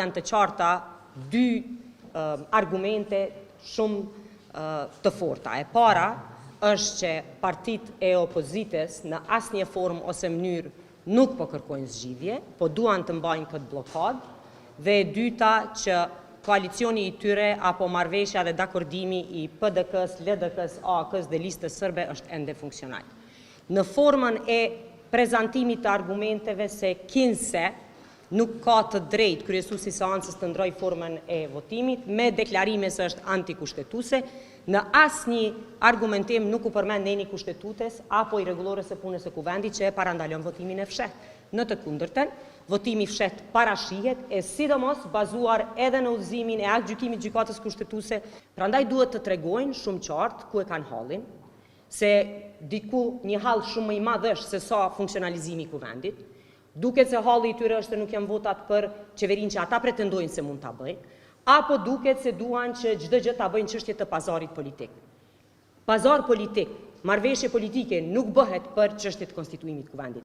Janë të qarta dy argumente shumë të forta. E para është që partit e opozitës në asnjë formë ose mënyrë nuk po kërkojnë zgjidhje, po duan të mbajnë këtë blokad, dhe e dyta që koalicioni i tyre apo marrëveshja dhe dakordimi i PDK-s, LDK-s, AK-s dhe listës sërbe është ende funksional. Në formën e prezantimit të argumenteve se kinse nuk ka të drejtë kryesuesi i seancës të ndrojë formën e votimit, me deklarime se është antikushtetuese, në asnjë argumentim nuk u përmend ndonjë kushtetues apo i rregullores së punës së kuvendit që e parandalon votimin e fshehtë. Në të kundërtën, votimi i fshehtë parashihet e sidomos bazuar edhe në udhëzimin e aktgjykimit gjykatës kushtetuese, prandaj duhet të tregojnë shumë qartë ku e kanë hallin, se diku një hall shumë më i madh është se sa funksionalizimi i kuvendit. Duket se halli i tyre është se nuk janë votat për qeverinë që ata pretendojnë se mund ta bëjnë, apo duket se duan që çdo gjë ta bëjnë çështje të pazarit politik. Pazar politik, marrëveshje politike nuk bëhet për çështje të konstituimit të kuvendit.